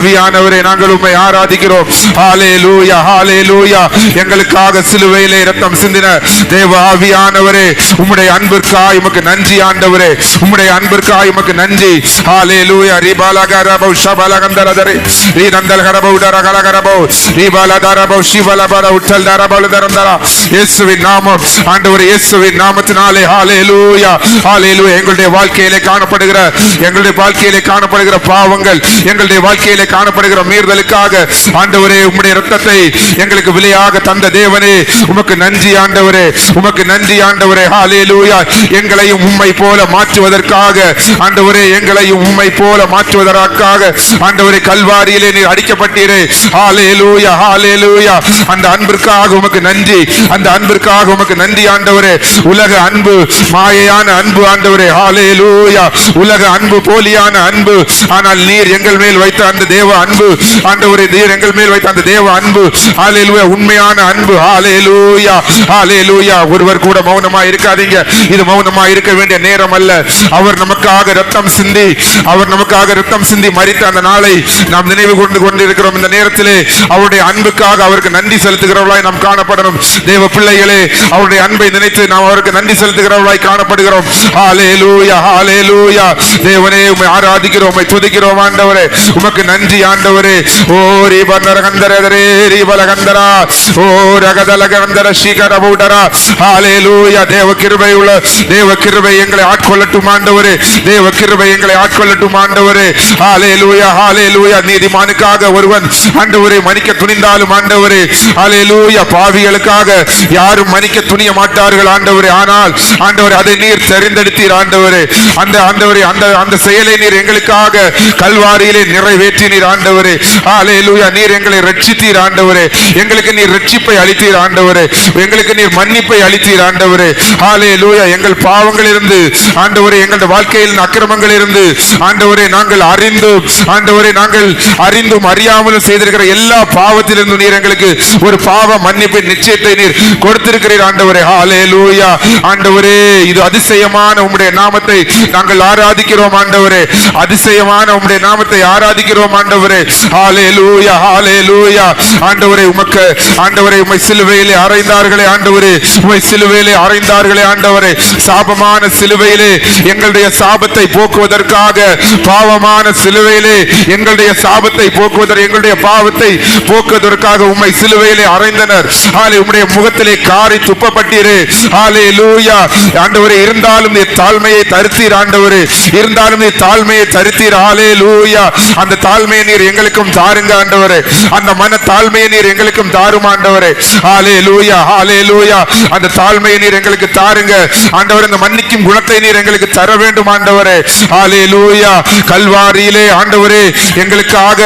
ஆவியானவரே, நாங்கள் உம்மை ஆராதிக்கிறோம். ஹல்லேலூயா, ஹல்லேலூயா. எங்களுக்காக சிலுவையிலே இரத்தம் சிந்தின தேவ ஆவியானவரே, உம்முடைய அன்பிற்காய் உமக்கு நன்றி ஆண்டவரே, உம்முடைய அன்பிற்காய் உமக்கு நன்றி. ஹல்லேலூயா. ரிபாலகரபௌ ஷபலகந்தரதரே ரீநந்தல்கரபௌ டரகலகரபௌ ரிபாலதரபௌ ஷிவலபர உட்டல்தரபலதரந்தரா. இயேசுவின் நாமம் ஆண்டவரே, இயேசுவின் நாமத்தினாலே ஹல்லேலூயா, ஹல்லேலூயா. எங்களுடைய வாழ்க்கையிலே காணப்படுகிற பாவங்கள், எங்களுடைய வாழ்க்கையிலே காணப்படுகிற மீறுதலுக்காக ஆண்டவரே, உம்முடைய இரத்தத்தை எங்களுக்கு விலையாக தந்த தேவனே, உமக்கு நன்றி ஆண்டவரே, உமக்கு நன்றி ஆண்டவரே. ஹல்லேலூயா. எங்களையும் உம்மை போல மாற்றுவதற்காக ஆண்டவரே, எங்களையும் உம்மை போல மாற்றுவதற்காக ஆண்டவரே, கல்வாரியிலே நீர் அடிக்கப்பட்டீரே. ஹல்லேலூயா, ஹல்லேலூயா. அந்த அன்பிற்காக உமக்கு நன்றி, அந்த அன்பிற்காக உமக்கு நன்றி ஆண்டவரே. உலக அன்பு மாயையான அன்பு ஆண்டவரே. ஹல்லேலூயா. உலக அன்பு போலியான அன்பு, ஆனால் நீர் எங்கள் மேல் வைத்த அந்த தேவ அன்பு ஆண்டவரே, நீர் எங்கள் மேல் வைத்த அந்த தேவ அன்பு ஹல்லேலூயா, உண்மையான அன்பு. ஹல்லேலூயா, ஹல்லேலூயா. ஒருவர் கூட மௌனமா இருக்காதீங்க. இது மௌனமா இருக்க வேண்டிய நேரம் அல்ல. அவர் நமக்காக ரத்தம் சிந்தி மரித்த அந்த நாளை நாம் நினைவு கொண்டிருக்கிறோம். இந்த நேரத்திலே அவருடைய அன்புக்காக அவருக்கு நன்றி செலுத்துகிறவர்களாய் நாம் காணப்படணும். தேவ பிள்ளைகளே, அவருடைய அன்பை நினைத்து நாம் அவருக்கு நன்றி செலுத்துகிறவர்களாய் காணப்படுகிறோம். ஹல்லேலூயா, ஹல்லேலூயா. தேவனே, உம்மை ஆராதிக்கிறோம், உம்மை துதிக்கிறோம் ஆண்டவரே. உமக்கு நன்றி ஆண்டவரே. ஓ ரிபனரகந்தரதரே ரிபலகந்தரா ஓ ரகதலகந்தர ஷிகரபௌடரா. ஹல்லேலூயா. தேவ கிருபை எங்களை ஆட்கொள்ளட்டும் ஆண்டவரே, தேவ கிருபை எங்களை ஆட்கொள்ளட்டும் ஆண்டவரே. ஹல்லேலூயா, ஹல்லேலூயா. நீதிமானுக்காக ஒருவன் ஆண்டவரே மன்னிக்க துணிந்தாலும் ஆண்டவரே, ஹல்லேலூயா, பாவிகளுக்காக யாரும் மன்னிக்க துணிய மாட்டார்கள் ஆண்டவரே. ஆனால் ஆண்டவரே, அதை நீர் தெரிந்தெடுத்தீர் ஆண்டவரே. அந்த செயலை நீர் எங்களுக்காக கல்வாரியிலே நிறைவேற்றினீர் ஆண்டவரே. ஹல்லேலூயா. நீர் எங்களை ரட்சித்தீர் ஆண்டவரே. எங்களுக்கு நீர் ரட்சிப்பை அளித்தீர் ஆண்டவரே. எங்களுக்கு நீர் மன்னிப்பை அளித்தீர் ஆண்டவரே. ஹல்லேலூயா. எங்கள் பாவங்களிலிருந்து ஆண்டவரே, எங்கள் வாழ்க்கையில் அக்கிரமங்கள் இருந்து ஆண்டவரே, நாங்கள் அறிந்தும் அறியாமலும் செய்திருக்கிற எல்லா பாவத்திலிருந்து நீர் எங்களுக்கு ஒரு பாவ மன்னிப்பின் நிச்சயத்தை நீர் கொடுத்திருக்கிறீர் ஆண்டவரே. ஹல்லேலூயா. ஆண்டவரே, இது அதிசயமான உம்முடைய நாமத்தை நாங்கள் ஆராதிக்கிறோம் ஆண்டவரே. அதிசயமான உம்முடைய நாமத்தை ஆராதிக்கிறோம் ஆண்டவரே. ஹல்லேலூயா, ஹல்லேலூயா. ஆண்டவரே, உம்மை சிலுவையிலே அறைந்தார்களே ஆண்டவரே, உம்மை சிலுவையிலே அறைந்தார்களே ஆண்டவரே. சாபமான சிலுவையிலே எங்களுடைய சாபத்தை போக்குவதற்காக, பாவமான சிலுவையிலே எங்களுடைய சாபத்தை போக்குவதற்கு, எங்களுடைய பாவத்தை போக்குவதற்காக உம்மை சிலுவையிலே அறைந்தனர். உம்முடைய முகத்திலே காரி துப்பப்பட்டீரே. ஹல்லேலூயா. ஆண்டவரே, இருந்தாலும் நீ தாழ்மையை தருத்தீர் ஆண்டவரே, இருந்தாலும் நீ தாழ்மையை தருத்தீர். ஹல்லேலூயா. அந்த தாழ்மையை நீர் எங்களுக்கும் தாருங்க ஆண்டவரே. அந்த மன தாழ்மையை நீர் எங்களுக்கும் தாரும் ஆண்டவரே. ஹல்லேலூயா, ஹல்லேலூயா. அந்த தாழ்மையை நீர் எங்களுக்கு தாருங்க ஆண்டவரே. அந்த மன்னிக்கும் குணத்தை நீர் எங்களுக்கு தர வேண்டும் ஆண்டவரே. ஹல்லேலூயா. கல்வாரியிலே ஆண்டவரே, எங்களுக்காக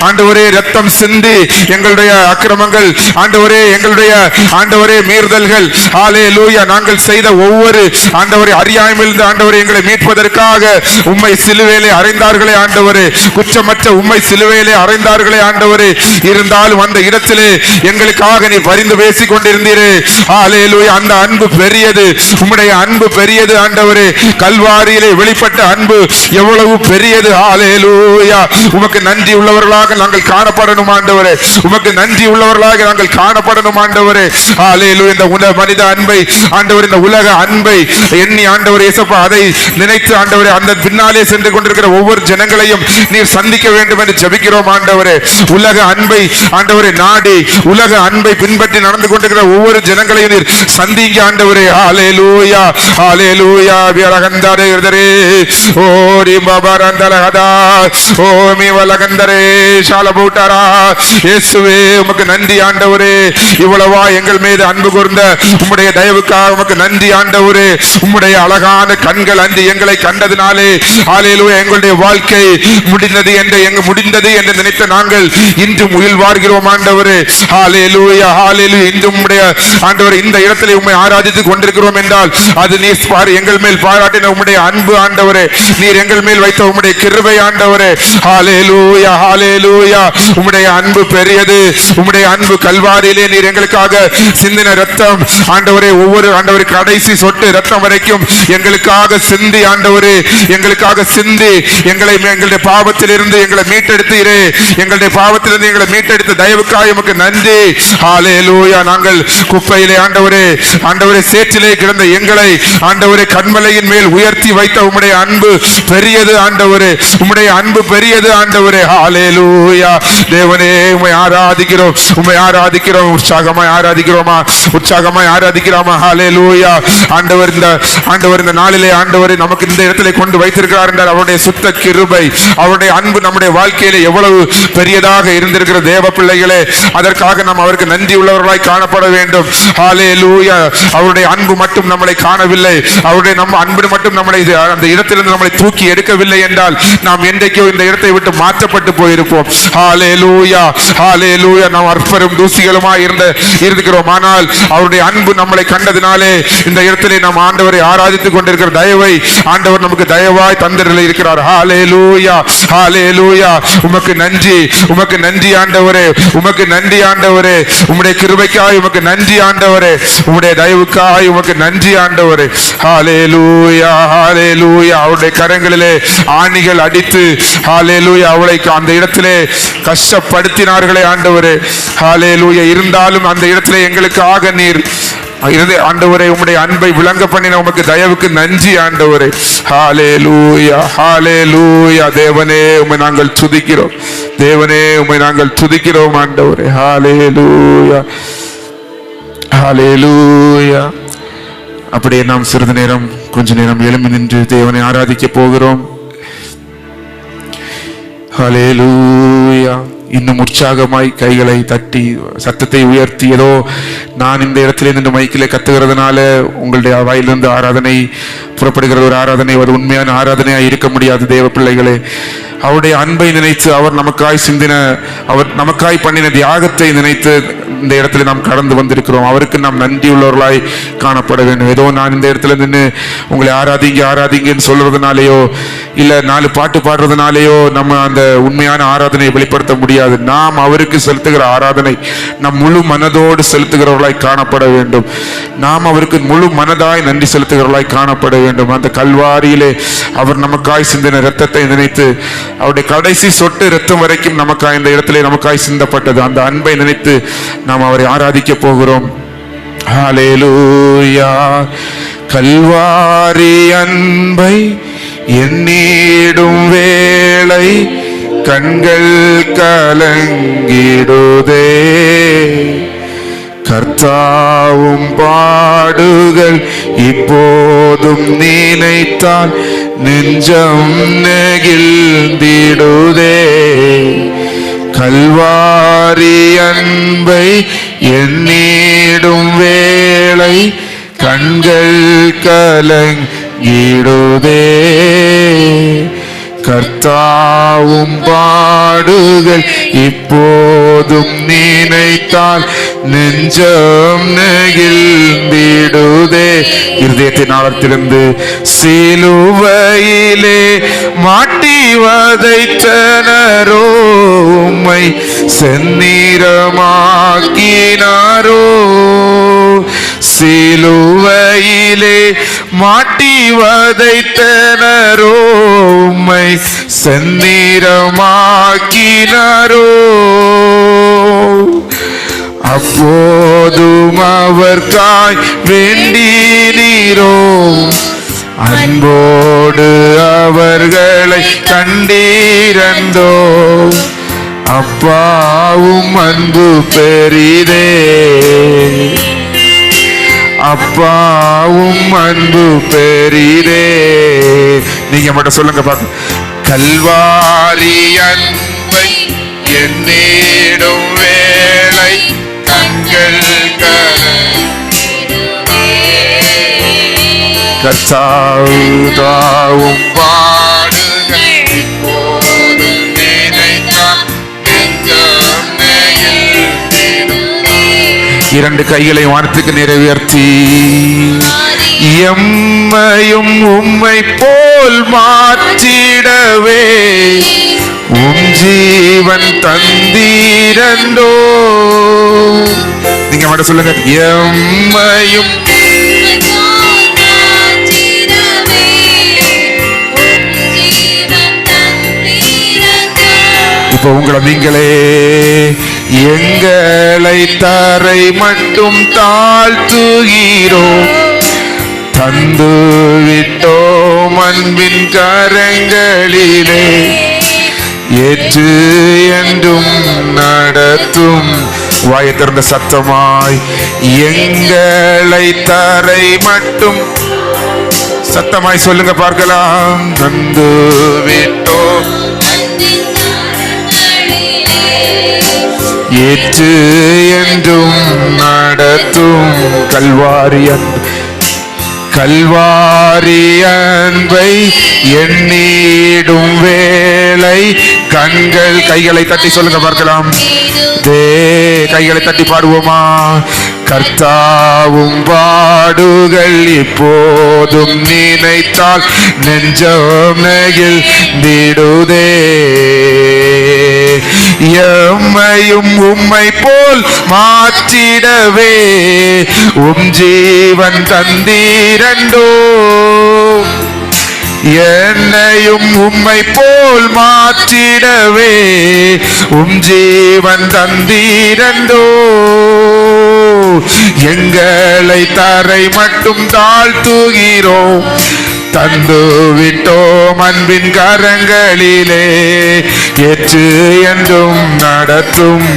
ஆண்டவரே ரத்தம் சிந்தி எங்களுடைய அக்கிரமங்கள் ஆண்டவரே, எங்களுடைய ஆண்டவரே மீறுதல்கள், ஹல்லேலூயா, நாங்கள் செய்த ஒவ்வொரு ஆண்டவரே அறியாமையிலிருந்து ஆண்டவரே எங்களை மீட்பதற்காக உம்மை சிலுவையிலே அறைந்தார்களே ஆண்டவரே. குற்றமற்ற உம்மை சிலுவையிலே அறைந்தார்களே ஆண்டவரே. இருந்தாலும் அந்த இடத்திலே எங்களுக்காக நீ பரிந்து பேசிக் கொண்டிருந்தீரே. ஹல்லேலூயா. அந்த அன்பு பெரியது, உம்முடைய அன்பு பெரியது ஆண்டவரே. கல்வாரியிலே வெளிப்பட்ட அன்பு எவ்வளவு பெரியது. ஹல்லேலூயா. உமக்கு நன்றி உள்ளவர்களாக நாங்கள் காணப்படணும் ஆண்டவரே. உமக்கு நன்றி உள்ளவர்களாக நாங்கள் காணப்படணும் ஆண்டவரே. ஹல்லேலூயா. இந்த மனித அன்பை ஆண்டவர், இந்த உலக அன்பை எண்ணி ஆண்டவர் இயேசுப்பா, அதை நினைத்து ஆண்டவரே, அந்த பின்னாலே சென்று கொண்டிருக்கிற ஒவ்வொரு ஜனங்களையும் நீர் சந்திக்க வேண்டும் என்று ஜெபிக்கிறோம் ஆண்டவரே. உலக அன்பை ஆண்டவரே நாடி, உலக அன்பை பின்பற்றி நடந்து கொண்டிருக்கிற ஒவ்வொரு ஜனங்களையும் நீர் சந்திங்க ஆண்டவரே. ஹல்லேலூயா, ஹல்லேலூயா. விரகந்தரே ஓ ரிபபரந்தலஹதா ஓ மிவலகந்தரே ஷாலபூட்டரா. இயேசுவே, உமக்கு நன்றி ஆண்டவரே. இவ்வளவா எங்கள் மீது அன்பு கூர்ந்த உம்முடைய தயவுக்காக உமக்கு நன்றி ஆண்டவரே. உம்முடைய அழகான கண்கள் அன்று எங்களை கண்டதினாலே ஹல்லேலூயா, எங்களுடைய வாழ்க்கை முடிந்தது என்று நினைத்த நாங்கள் இன்றும் உயிர் வாழ்கிறோம் ஆண்டவரே. ஹல்லேலூயா, ஹல்லேலூயா. இன்றும் உம்முடைய ஆண்டவரே இந்த இடத்திலே உம்மை ஆராதித்துக் கொண்டிருக்கிறோம் என்றால் அது நீர் எங்கள் மேல் பாராட்டின உம்முடைய அன்பு ஆண்டவரே. நீர் எங்கள் மேல் வைத்த உம்முடைய கிருபை ஆண்டவரே. ஹல்லேலூயா, ஹல்லேலூயா. உம்முடைய அன்பு பெரியது. உம்முடைய அன்பு கல்வாரியிலே நீர் எங்களுக்காக சிந்தின ரத்தம் ஆண்டவரே, ஒவ்வொரு ஆண்டவரே கடைசி சொட்டு ரத்தம் வரைக்கும் எங்களுக்காக சிந்தி ஆண்டவரே, எங்களுக்காக சிந்தி எங்களுடைய பாவத்திலிருந்து எங்களை மீட்டு மீட்டெடுத்தீரே, எங்களுடைய பாவத்திலிருந்து எங்களை மீட்டெடுத்த தயவுக்காய் உமக்கு நன்றி. ஹல்லேலூயா. நாங்கள் குப்பையிலே ஆண்டவரே சேற்றிலே கிடந்த எங்களை ஆண்டவரே கண்மலையின் மேல் உயர்த்தி வைத்த உம்முடைய அன்பு பெரியது ஆண்டவரே, உம்முடைய அன்பு பெரியது ஆண்டவரே. ஹல்லேலூயா. தேவனே உம்மை ஆராதிக்கிறோம், உற்சாகமாய் ஆராதிக்கிறோமா. ஹல்லேலூயா. ஆண்டவர் இந்த நாளிலே ஆண்டவரே நமக்கு இந்த இடத்திலே கொண்டு வைத்திருக்கிறார் என்றால் அவருடைய சுத்த கிருபை, அவருடைய அன்பு நம்முடைய வாழ்க்கையிலே எவ்வளவு பெரியதாக இருந்திருக்கிற தேவ பிள்ளைகளே, அதற்காக நாம் அவருக்கு நன்றி உள்ளவர்களாய் காணப்பட வேண்டும். ஹல்லேலூயா. அவருடைய அன்பு மட்டும் நம்மளை காணவில்லை, அவருடைய அன்பு மட்டும் நம்மளை அந்த இடத்திலிருந்து நம்மளை தூக்கி எடுக்கவில்லை என்றால் நாம் என்றைக்கோ இந்த இடத்தை விட்டு மாற்றப்பட்டு போயிருப்போம். ஹல்லேலூயா. நாம் அற்பரும் தூசிகளுமாய் இருக்கிறோம். ஆனால் அவருடைய அன்பு நம்மளை கண்டதினாலே இந்த இடத்திலே நாம் ஆண்டவரை ஆராதித்துக் கொண்டிருக்கிற தயவை ஆண்டவர் நமக்கு தயவாய் தந்திரல இருக்கிறார். ஹல்லேலூயா. உமக்கு நன்றி ஆண்டவரே, உமக்கு நன்றி ஆண்டவரே, உம்முடைய கிருபைக்காய் உமக்கு நன்றி ஆண்டவரே, உம்முடைய தயவுக்காய் உமக்கு நன்றி ஆண்டவரே. ஹல்லேலூயா. அவருடைய கரங்களிலே ஆணிகள் அடித்து ஹல்லேலூயா அவளை அந்த இடத்திலே கஷ்டப்படுத்தினார்களே ஆண்டவரே. ஹல்லேலூயா. இருந்தாலும் அந்த இடத்திலே எங்களுக்காக நீர் ஆண்டவரே உம்முடைய அன்பை விளங்க பண்ணின உமக்கு தயவுக்கு நன்றி ஆண்டவரே. ஹல்லேலூயா. தேவனே உம்மை நாங்கள் துதிக்கிறோம் ஆண்டவரே. ஹல்லேலூயா. அப்படியே நாம் சிறிது நேரம் கொஞ்ச நேரம் எழும்பி நின்று தேவனை ஆராதிக்க போகிறோம். ஹல்லேலூயா. இன்னும் உற்சாகமாய் கைகளை தட்டி சத்தத்தை உயர்த்தி, ஏதோ நான் இந்த இடத்துல நின்று மைக்கிலே கத்துகிறதுனால உங்களுடைய வாயிலிருந்து ஆராதனை புறப்படுகிற ஒரு ஆராதனை அது உண்மையான ஆராதனையா இருக்க முடியாது. தேவ பிள்ளைகளே, அவருடைய அன்பை நினைத்து அவர் நமக்காய் பண்ணின தியாகத்தை நினைத்து இந்த இடத்துல நாம் கடந்து வந்திருக்கிறோம். அவருக்கு நாம் நன்றி உள்ளவர்களாய் காணப்பட வேண்டும். ஏதோ நான் இந்த இடத்துல நின்று உங்களை ஆராதிங்கன்னு சொல்றதுனாலேயோ இல்ல 4 பாட்டு பாடுறதுனாலேயோ நம்ம அந்த உண்மையான ஆராதனையை வெளிப்படுத்த முடியாது. நாம் அவருக்கு செலுத்துகிற ஆராதனை நம் முழு மனதோடு செலுத்துகிறவர்களாய் காணப்பட வேண்டும். நாம் அவருக்கு முழு மனதாய் நன்றி செலுத்துகிறவர்களாய் காணப்பட வேண்டும். அந்த கல்வாரியிலே அவர் நமக்காய் சிந்தின இரத்தத்தை நினைத்து, அவருடைய கடைசி சொட்டு இரத்தம் வரைக்கும் நமக்காய் இந்த இடத்திலே நமக்காய் சிந்தப்பட்டது, அந்த அன்பை நினைத்து நாம் அவரை ஆராதிக்க போகிறோம். ஹல்லேலூயா. கல்வாரி அன்பை எண்ணிடும் வேளை கண்கள் கலங்கிடுதே, கர்த்தாவும் பாடுகள் இப்போதும் நினைத்தால் நெஞ்சம் நெகிழ்ந்திடுதே. கல்வாரி அன்பை எண்ணிடும் வேளை கண்கள் கலங்கிடுதே, கர்த்தாவும் பாடுகள் இப்போதும் நினைத்தால் நெஞ்சம் நெகிழ்ந்திடுதே. இருதயத்தின் ஆழத்திலிருந்து சிலுவையிலே மாட்டி வதைத்தனரோ, உம்மை செந்நிறமாக்கினாரோ. சிலுவையிலே மாட்டி வதைத்தனரோ, உம்மை செந்நிறமாக்கினாரோ. அப்போதும் அவர்காய் வேண்டினீரோ, அன்போடு அவர்களை கண்டீரந்தோ. அப்பாவும் அன்பு பெரிதே, அப்பாவும் அன்பு பெரிதே. நீங்க மட்டும் சொல்லுங்க பாக்க. கல்வாரி அன்பை என்னிடும் வேளை கண்கள் கர்த்தாவும் பாடுகள் இப்போது நினைத்தால் நெஞ்சம் நெகிழ்ந்திடுதே. 2 கைகளை வானத்துக்கு நிறைவேற்றி, எம்மையும் உம்மை போல் மாற்றிடவே உம் ஜீவன் தந்தீரண்டோ. நீங்க மட்டும் சொல்லுங்க. எம்மையும் இப்போ உங்களை நீங்களே எங்களை தரை மட்டும் தாழ்த்துகிறோம், தந்து விட்டோம் அன்பின் கரங்களிலே, ஏற்று என்றும் நடத்தும். வாயை திறந்த சத்தமாய் எங்களை தரை மட்டும் சத்தமாய் சொல்லுங்க பார்க்கலாம். தந்து விட்டோம், ஏற்று என்றும் நடத்தும். கல்வாரி அன்பை எண்ணிடும் வேளை கண்கள். கைகளை தட்டி சொல்லுங்க பார்க்கலாம். கைகளை தட்டி பாடுவோமா? கர்த்தாவும் பாடுகள் இப்போதும் நினைத்தால் நெஞ்சம் நெகிழ்ந்திடுதே, எம்மையும் உம்மை போல் மாற்றிடவே ஜீவன் தந்தீரண்டோ, என்னையும் உம்மை போல் மாற்றிடவே ஜீவன் தந்தீரண்டோ, எங்களை தரை மட்டும் தாழ்த்துகிறோம், தந்து விட்டோம் அன்பின் கரங்களிலே, ஏற்று என்றும் நடத்தும்,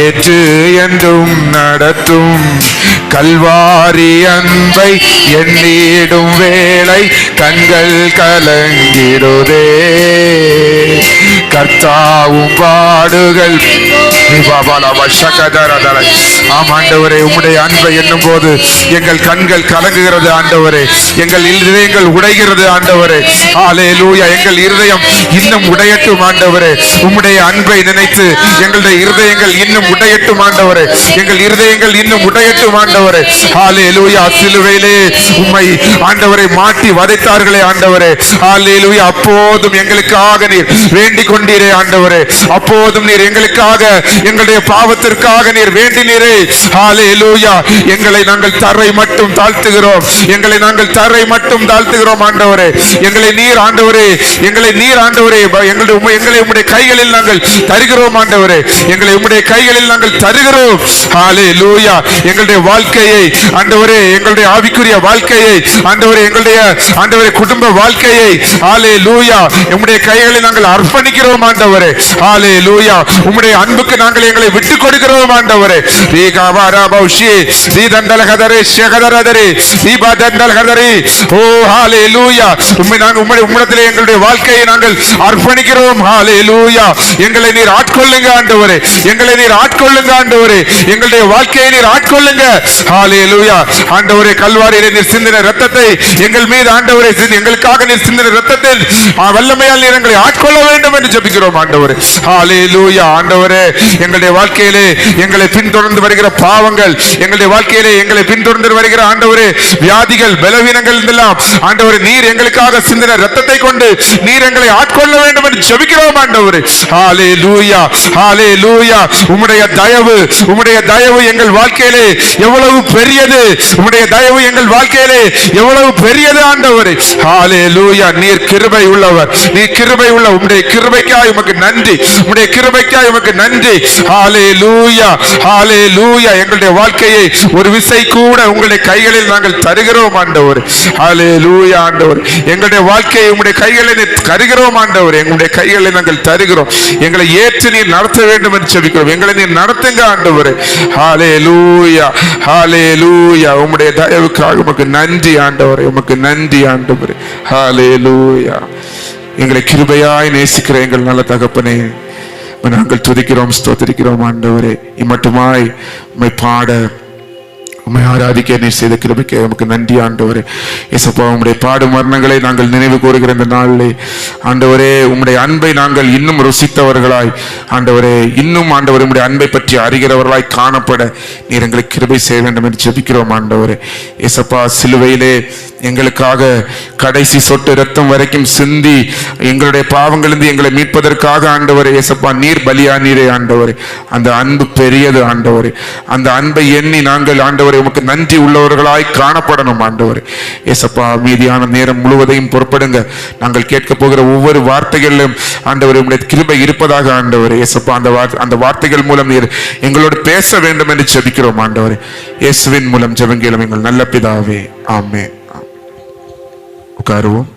ஏற்று என்றும் நடத்தும். கல்வாரி அன்பை எண்ணிடும் வேளை கண்கள் கலங்கிடுதே, கர்த்தாவும் பாடுகள். ஆண்டவரே, உம்முடைய அன்பை எண்ணும் போது எங்கள் கண்கள் கலங்குகிறது ஆண்டவரே, எங்கள் இருதயங்கள் உடைகிறது ஆண்டவரே. ஹல்லேலூயா. எங்கள் இருதயம் இன்னும் உடையட்டும் ஆண்டவரே, உம்முடைய அன்பை நினைத்து எங்களுடைய இருதயங்கள் இன்னும் உடையட்டும் ஆண்டவரே, எங்கள் இருதயங்கள் இன்னும் உடையட்டும் ஆண்டவரே. ஹல்லேலூயா. சிலுவையிலே உம்மை ஆண்டவரை மாட்டி வதைத்தார்களே ஆண்டவரே, ஹல்லேலூயா. அப்போதும் எங்களுக்காக நீர் வேண்டிக் கொண்டீரே ஆண்டவரே, அப்போதும் நீர் எங்களுக்காக எங்களுடைய பாவத்திற்காக நீர் வேண்டினீரே. ஹல்லேலூயா. எங்களை நாங்கள் தரை மட்டும் தாழ்த்துகிறோம், எங்களை நாங்கள் தரை மட்டும் தாழ்த்துகிறோம் ஆண்டவரே. எங்களை நீர் ஆண்டவரே, எங்களை நீர் ஆண்டவரே, எங்களை உம்முடைய கைகளில் நாங்கள் தருகிறோம் ஆண்டவரே, எங்களை உம்முடைய கைகளில் நாங்கள் தருகிறோம். ஹல்லேலூயா. எங்களுடைய வாழ்க்கையை ஆண்டவரே, எங்களுடைய ஆவிக்குரிய வாழ்க்கையை ஆண்டவரே, எங்களுடைய ஆண்டவரே குடும்ப வாழ்க்கையை ஹல்லேலூயா உம்முடைய கைகளில் நாங்கள் அர்ப்பணிக்கிறோம் ஆண்டவரே. ஹல்லேலூயா. உம்முடைய அன்புக்கு நாங்கள் எங்களை விட்டுக் கொடுக்கிறோம் ஆண்டவரே. உம்மிடத்திலே எங்களுடைய வாழ்க்கையை நாங்கள் அர்ப்பணிக்கிறோம். ஹல்லேலூயா. எங்களை நீர் ஆட்கொள்ளுங்க ஆண்டவரே, எங்களை நீர் ஆட்கொள்ளுங்க ஆண்டவரே, எங்களுடைய வாழ்க்கையை நீர் ஆட்கொள்ளுங்க. ஹல்லேலூயா. ஆண்டவரே, கல்வாரியிலே நீர் சிந்தின இரத்தத்தை எங்கள் மீது ஆண்டவரே, எங்களுக்காக நீர் சிந்தின இரத்தத்தில் வல்லமையால் நீர் எங்களை ஆட்கொள்ள வேண்டும் என்று ஜெபிக்கிறோம் ஆண்டவரே. ஹல்லேலூயா. ஆண்டவரே, எங்களுடைய வாழ்க்கையிலே எங்களை பின்தொடர்ந்து வருகிற பாவங்கள், எங்களுடைய வாழ்க்கையிலே எங்களை பின்தொடர்ந்து வருகிற ஆண்டவரே வியாதிகள், பலவீனங்கள் எல்லாம் ஆண்டவரே நீர் எங்களுக்காக சிந்தின இரத்தத்தை கொண்டு நீர் எங்களை ஆட்கொள்ள வேண்டும் என்று ஜெபிக்கிறோம் ஆண்டவரே. ஹல்லேலூயா. ஹல்லேலூயா. உம்முடைய தயவு, உம்முடைய தயவு எங்கள் வாழ்க்கையிலே எவ்வளவு பெரியது, உம்முடைய தயவு எங்கள் வாழ்க்கையிலே எவ்வளவு பெரியது ஆண்டவரே. ஹல்லேலூயா. நீர் கிருபை உள்ளவர், நீர் கிருபை உள்ள. உம்முடைய கிருபைக்காய் உமக்கு நன்றி, உம்முடைய கிருபைக்காய் உமக்கு நன்றி. ஹல்லேலூயா. ஹல்லேலூயா. எங்களுடைய வாழ்க்கையை ஒரு விசை கூட உங்களுடைய கைகளில் நாங்கள் தருகிறோம் ஆண்டவரே. ஹல்லேலூயா. ஆண்டவரே, எங்களுடைய வாழ்க்கையை உம்முடைய கைகளில் தருகிறோம் ஆண்டவரே, எங்களுடைய கைகளில் நாங்கள் தருகிறோம். எங்களை ஏற்று நீர் நடத்த வேண்டும் என்று ஜெபிக்கிறோம். எங்களை நீர் நடத்துங்க ஆண்டவரே. ஹல்லேலூயா. ஹல்லேலூயா. உம்முடைய தயவுக்காக உமக்கு நன்றி ஆண்டவரே, உமக்கு நன்றி ஆண்டவரே. ஹல்லேலூயா. எங்களை கிருபையாய் நேசிக்கிற எங்கள் நல்ல தகப்பனே, நாங்கள் துதிக்கிறோம், ஸ்தோத்திரிக்கிறோம் ஆண்டவரே. இம்மட்டுமாய் உம்மை பாட, உம்மை ஆராதிக்க நீர் செய்த கிருபைக்கு நமக்கு நன்றி ஆண்டவரே. இயேசுப்பா, உம்முடைய பாடும் மரணங்களை நாங்கள் நினைவு கூறுகிற இந்த நாளிலே ஆண்டவரே, உம்முடைய அன்பை நாங்கள் இன்னும் ருசித்தவர்களாய் ஆண்டவரே, இன்னும் ஆண்டவரே உம்முடைய அன்பை பற்றி அறிகிறவர்களாய் காணப்பட நீர் எங்களுக்கு கிருபை செய்ய வேண்டும் என்று ஜெபிக்கிறோம் ஆண்டவரே. இயேசுப்பா, சிலுவையிலே எங்களுக்காக கடைசி சொட்டு ரத்தம் வரைக்கும் சிந்தி எங்களுடைய பாவங்களிலிருந்து எங்களை மீட்பதற்காக ஆண்டவரே இயேசப்பா நீர் பலியானீரே ஆண்டவரே. அந்த அன்பு பெரியது ஆண்டவரே. அந்த அன்பை எண்ணி நாங்கள் ஆண்டவரே உமக்கு நன்றி உள்ளவர்களாய் காணப்படணும் ஆண்டவரே இயேசப்பா. மீதியான நேரம் முழுவதையும் பொறுப்படுங்க. நாங்கள் கேட்க போகிற ஒவ்வொரு வார்த்தைகளிலும் ஆண்டவரே உம்முடைய கிருபை இருப்பதாக ஆண்டவரே இயேசப்பா. அந்த வார்த்தைகள் மூலம் நீர் எங்களோடு பேச வேண்டும் என்று ஜெபிக்கிறோம் ஆண்டவரே. இயேசுவின் மூலம் ஜெபங்கேளும் எங்கள் நல்ல பிதாவே, ஆமென். உட்காருவோம்.